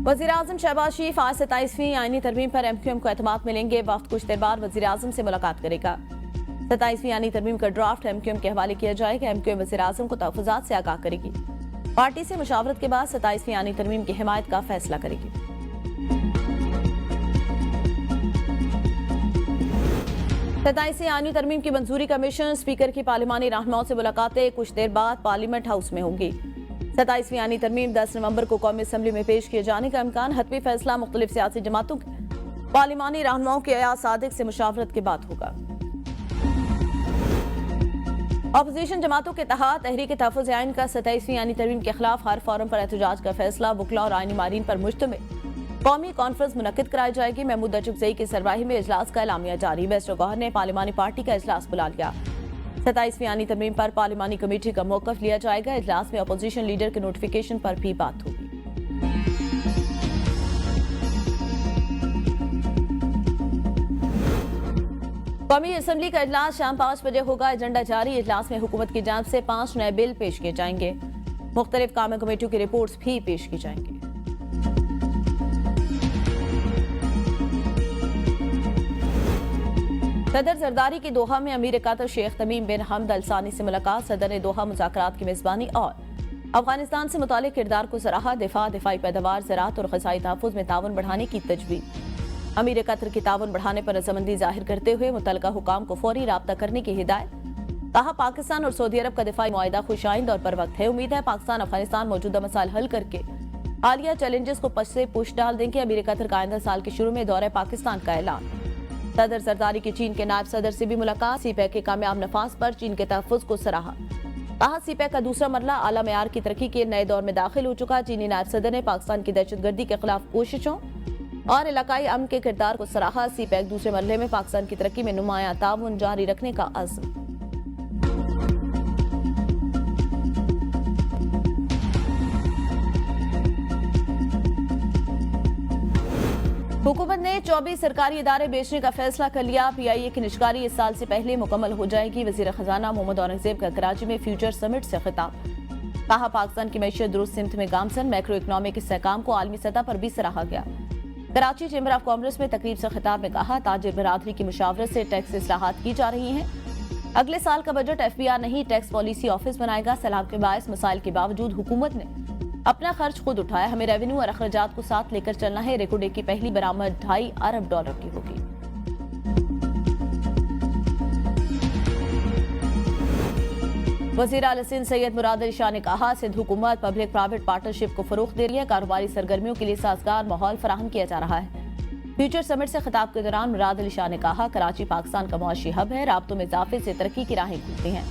वज़ीर-ए-आज़म शहबाज शरीफ आज 27वीं आईनी तरमीम पर MQM को एतमाद मिलेंगे। वक्त कुछ देर बाद वज़ीर-ए-आज़म से मुलाकात करेगा। 27वीं आईनी तरमीम का ड्राफ्ट MQM के हवाले किया जाएगा। MQM वज़ीर-ए-आज़म को तहफ़्फ़ुज़ात से आगाह करेगी। पार्टी से मुशावरत के बाद 27वीं आईनी तरमीम की हिमायत का फैसला करेगी। सताईसवीं आईनी तरमीम की मंजूरी कमीशन स्पीकर की पार्लिमानी रहनुमाओं से मुलाकातें कुछ देर बाद पार्लियामेंट हाउस में होंगी। 27वीं आईनी तरमीम 10 नवंबर को कौमी असम्बली में पेश किए जाने का इम्कान। हतमी फैसला मुख्तलिफ सियासी जमातों के पार्लिमानी रहनुमाओं के अयाज सादिक से मुशावरत के बाद होगा। अपोजिशन जमातों के तहत तहरीक तहफ़्फ़ुज़ आइन का 27वीं आईनी तरमीम के खिलाफ हर फोरम पर एहतजाज का फैसला। वकला और आईनी मारीन पर मुश्तमिल कौमी कॉन्फ्रेंस मुनक्किद कराई जाएगी। महमूद अचुकज़ई की सरबराही में इजलास का एलामिया जारी। बैरिस्टर गौहर ने पार्लिमानी पार्टी का इजलास बुला लिया। 27वीं आईनी तरमीम पर पार्लिमानी कमेटी का मौक़िफ़ लिया जाएगा। इजलास में अपोजिशन लीडर के नोटिफिकेशन पर भी बात होगी। कौमी असम्बली का इजलास शाम 5 बजे होगा। एजेंडा जारी। इजलास में हुकूमत की जानिब से 5 नए बिल पेश किए जाएंगे। मुख्तलिफ काम कमेटियों की रिपोर्ट्स भी पेश की जाएंगी। सदर जरदारी की दोहा में अमीर कतर शेख तमीम बिन हमद अल सानी से मुलाकात। सदर ने दोहा मुज़ाकरात की मेज़बानी और अफगानिस्तान से मुतालिक किरदार को सराहा। दिफाई पैदावार, ज़राअत और ग़िज़ाई तहफ़्फ़ुज़ में ताउन बढ़ाने की तजवीज़। अमीर कतर की ताउन बढ़ाने पर रज़ामंदी ज़ाहिर करते हुए मुतल्लिका हुकाम को फौरी राब्ता करने की हिदायत। कहा, पाकिस्तान और सऊदी अरब का दिफाई मुआहिदा खुशाइंद और पर वक्त है। उम्मीद है पाकिस्तान अफगानिस्तान मौजूदा मसाइल हल करके हालिया चैलेंजेस को पश से पुश डाल देंगे। अमीर कतर का आइंदा साल के शुरू में दौरे पाकिस्तान का ऐलान। सदर जरदारी की चीन के नायब सदर से भी मुलाकात। सीपैक के कामयाब नफाज पर चीन के तहफ़्फ़ुज़ को सराहा। कहा, सीपैक का दूसरा मरला आला मेयार की तरक्की के नए दौर में दाखिल हो चुका। चीनी नायब सदर ने पाकिस्तान की दहशतगर्दी के खिलाफ कोशिशों और इलाकाई अमन के किरदार को सराहा। सीपैक दूसरे मरहले में पाकिस्तान की तरक्की में नुमायां ताउन जारी रखने का अज़्म। हुकूमत ने 24 सरकारी इदारे बेचने का फैसला कर लिया। PIA की निशकारी इस साल से पहले मुकम्मल हो जाएगी। वज़ीर खजाना मोहम्मद औरंगज़ेब का कराची में फ्यूचर समिट से खिताब। कहा, पाकिस्तान की मैशियत दुरुस्त सिमत में गामसन। मैक्रो इकनॉमिक इस्तेहकाम को आलमी सतह पर भी सराहा गया। कराची चैम्बर ऑफ कॉमर्स में तकरीब से खिताब में कहा, ताजिर बरादरी की मुशावरत से टैक्स इस्लाहात की जा रही हैं। अगले साल का बजट FBR नहीं टैक्स पॉलिसी ऑफिस बनाएगा। सैलाब के बायस मसाइल के बावजूद हुकूमत ने अपना खर्च खुद उठाया। हमें रेवेन्यू और अखराजात को साथ लेकर चलना है। रेको डे की पहली बरामद $2.5 अरब की होगी। वज़ीर आला सिंध सैयद मुराद अली शाह ने कहा, सिंध हुकूमत पब्लिक प्राइवेट पार्टनरशिप को फरोग़ दे रही है। कारोबारी सरगर्मियों के लिए साजगार माहौल फराहम किया जा रहा है। फ्यूचर समिट से खिताब के दौरान मुराद अली शाह ने कहा, कराची पाकिस्तान का मुआशी हब है। राब्तों में इजाफे से तरक्की की राहें खुलती हैं।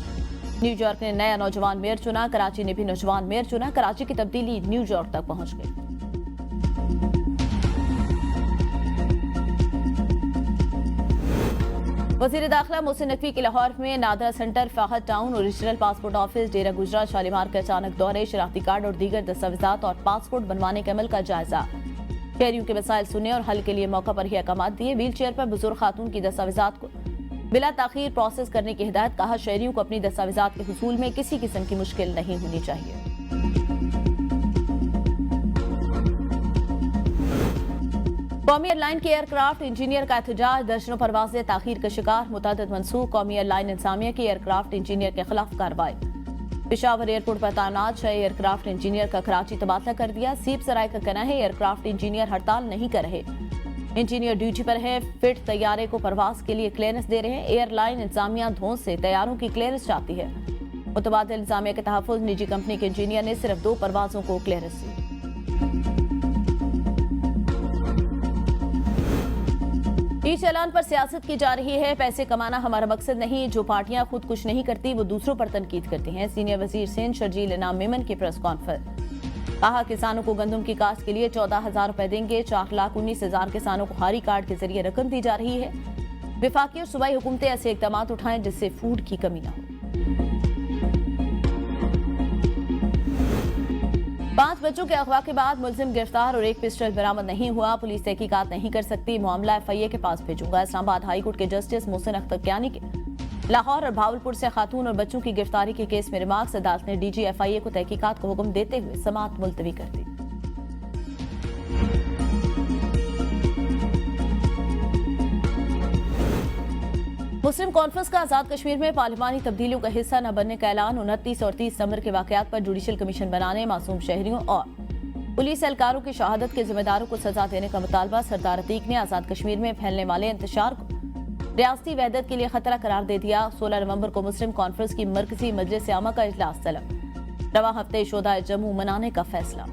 न्यूयॉर्क ने नया नौजवान मेयर चुना। कराची ने भी नौजवान मेयर चुना। कराची की तब्दीली न्यूयॉर्क तक पहुंच गई। वज़ीर दाखिला मोहसिन नकवी के लाहौर में NADRA centre, Fahad town, original passport office, Dera Gujrat, Shalimar के अचानक दौरे, शनाख्ती कार्ड और दीगर दस्तावेजात और पासपोर्ट बनवाने के अमल का जायजा। शहरियों के मसाइल सुने और हल के लिए मौका पर ही अहकाम दिए। व्हील चेयर पर बुजुर्ग खातून की दस्तावेजात को बिला ताखीर प्रोसेस करने की हिदायत। कहा, शहरियों को अपनी दस्तावेजात के हुसूल में किसी किस्म की मुश्किल नहीं होनी चाहिए। कौमी एयरलाइन के एयरक्राफ्ट इंजीनियर का एहतजाज। दर्जनों परवाजें ताखीर का शिकार, मुतअद्दिद मनसूख। कौमी एयरलाइन इंतजामिया के एयरक्राफ्ट इंजीनियर के खिलाफ कार्रवाई। पेशावर एयरपोर्ट पर तैनात 6 एयरक्राफ्ट इंजीनियर का कराची तबादला कर दिया। सीप सराय का कहना है, एयरक्राफ्ट इंजीनियर हड़ताल नहीं कर रहे। इंजीनियर ड्यूटी पर है, फिट तैयारे को परवाज के लिए क्लियरेंस दे रहे हैं। एयरलाइन इंतजामिया धौंस से तैयारों की क्लियरेंस चाहती है। मुतबादिल इंतजामिया के तहफ़्फ़ुज़ निजी कंपनी के इंजीनियर ने सिर्फ 2 परवाजों को क्लियरेंस दी। ई चालान पर सियासत की जा रही है। पैसे कमाना हमारा मकसद नहीं। जो पार्टियां खुद कुछ नहीं करती वो दूसरों पर तनकीद करती हैं। सीनियर वजीर सिंध शर्जील इनाम मेमन की प्रेस कॉन्फ्रेंस। कहा, किसानों को गंदम की काश्त के लिए 14,000 रुपए देंगे। 4,19,000 किसानों को हारी कार्ड के जरिए रकम दी जा रही है। विफाकी और सूबाई हुकूमतें ऐसे इकदाम उठाएं जिससे फूड की कमी न हो। 5 बच्चों के अगवा के बाद मुलजिम गिरफ्तार और एक पिस्टल बरामद नहीं हुआ। पुलिस तहकीकात नहीं कर सकती। मामला FIA के पास भेजूंगा। इस्लामाबाद हाई कोर्ट के जस्टिस मोहसिन अख्तर कियानी के लाहौर और भावलपुर से खातून और बच्चों की गिरफ्तारी के केस में रिमार्क्स। अदालत ने DG FIA को तहकीकात को हुक्म देते हुए समाअत मुलतवी कर दी। मुस्लिम कॉन्फ्रेंस का आजाद कश्मीर में पार्लिमानी तब्दीलियों का हिस्सा न बनने का ऐलान। 29 और 30 नवंबर के वाकयात पर जुडिशल कमीशन बनाने, मासूम शहरियों और पुलिस एहलकारों की शहादत के जिम्मेदारों को सजा देने का मुतालबा। सरदार अतीक ने आजाद कश्मीर में फैलने वाले इंतशार को रियासती वहदत के लिए खतरा करार दे दिया। 16 नवंबर को मुस्लिम कॉन्फ्रेंस की मरकजी मजलिस आमा का इजलास तलब। रवा हफ्ते शोधा जम्मू मनाने का फैसला।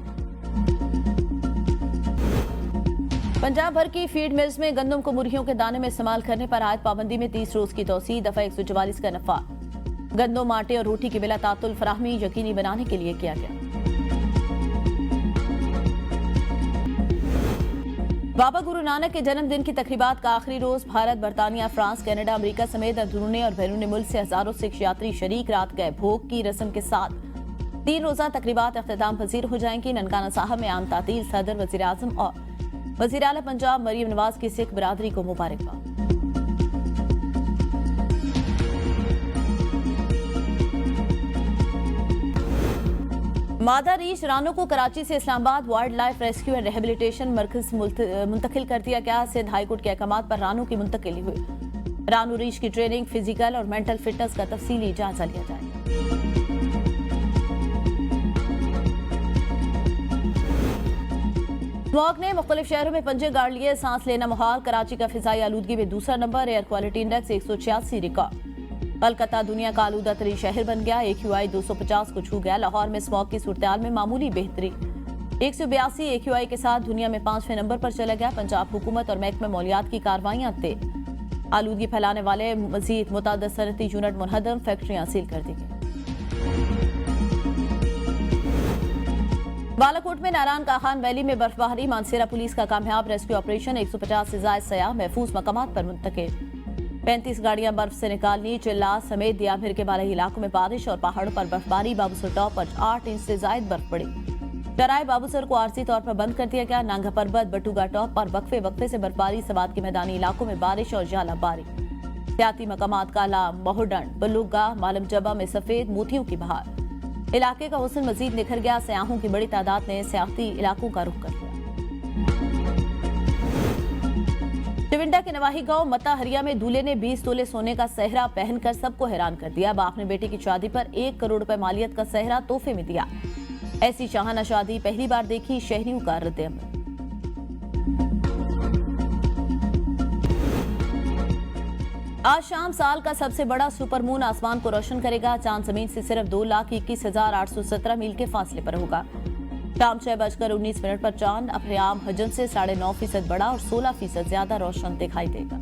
पंजाब भर की फीड मिल्स में गंदम को मुर्गियों के दाने में इस्तेमाल करने पर आयद पाबंदी में 30 रोज की तोसी। दफा 144 का नफा गंदम, आटे और रोटी की बिला तातुल फराहमी यकीनी बनाने के लिए किया गया। बाबा गुरु नानक के जन्मदिन की तकरीबात का आखिरी रोज भारत, बरतानिया, फ्रांस, कनाडा, अमेरिका समेत अंदरूनी और बैरून मुल्क से हजारों सिख यात्री शरीक। रात गए भोग की रस्म के साथ 3 रोजा तकरीबात अख्तिताम पजीर हो जाएंगी। ननकाना साहब में आम तातील सदर, वजीर आजम और वजीर आला पंजाब मरियम नवाज की सिख बरादरी को मुबारकबाद। मादा रीछ रानों को कराची से Islamabad wildlife rescue and rehabilitation मरकज मुंतकिल कर दिया गया। सिंध हाईकोर्ट के अहकामात पर रानों की मुंतकिली हुई। रानू रीछ की ट्रेनिंग, फिजिकल और मेंटल फिटनेस का तफसीली जायजा लिया जाएगा। स्मॉग ने मुख्तलिफ शहरों में पंजे गाड़ लिए, सांस लेना मुहाल। कराची का फिजाई आलूदगी में दूसरा number, air quality index 186 record. Calcutta दुनिया का आलूदा तरीन शहर बन गया, AQI 250 को छू गया। लाहौर में स्मॉग की सूरत में मामूली बेहतरी, 182 AQI के साथ दुनिया में 5वें नंबर पर चला गया। पंजाब हुकूमत और महकमे मौलियात की कार्रवाइयां तेज। आलूदगी फैलाने वाले मजीद मुतअद्दिद सनती यूनिट मुनहदम, फैक्ट्रियां सील कर दी गई। बालाकोट में नारायण खान वैली में बर्फबारी, मानसेरा पुलिस का कामयाब रेस्क्यू ऑपरेशन। 150 से ज्यादा सयाह महफूज मकामात पर मुंतकिल। 35 गाड़ियां बर्फ से निकालनी। चिल्लास समेत दियाभिर के बालई इलाकों में बारिश और पहाड़ों पर बर्फबारी। बाबूसर टॉप पर 8 इंच से ज्यादा बर्फ पड़ी। चराय बाबूसर को आरजी तौर पर बंद कर दिया गया। नांगा पर्वत, बटुगा टॉप पर वक्फे वक्फे से बर्फबारी। सवात के मैदानी इलाकों में बारिश और जालाबारी। सियाती मकामात काला, मोहडंड, बलुगा, मालम जबा में सफेद मोतियों की बहार। इलाके का हुस्न मजीद निखर गया। सयाहों की बड़ी तादाद ने सियाहती इलाकों का रुख कर लिया। चिविंडा के नवाही गांव मता हरिया में दूल्हे ने 20 तोले सोने का सेहरा पहनकर सबको हैरान कर दिया। बाप ने बेटी की शादी पर 1 करोड़ रुपए मालियत का सेहरा तोहफे में दिया। ऐसी शाहाना शादी पहली बार देखी, शहरियों का रद्द-ए-अमल। आज शाम साल का सबसे बड़ा सुपरमून आसमान को रोशन करेगा। चांद जमीन से सिर्फ 2,21,817 मील के फासले पर होगा। शाम 6:19 पर चांद अपने आम हजम से 9.5% बड़ा और 16% ज्यादा रोशन दिखाई देगा।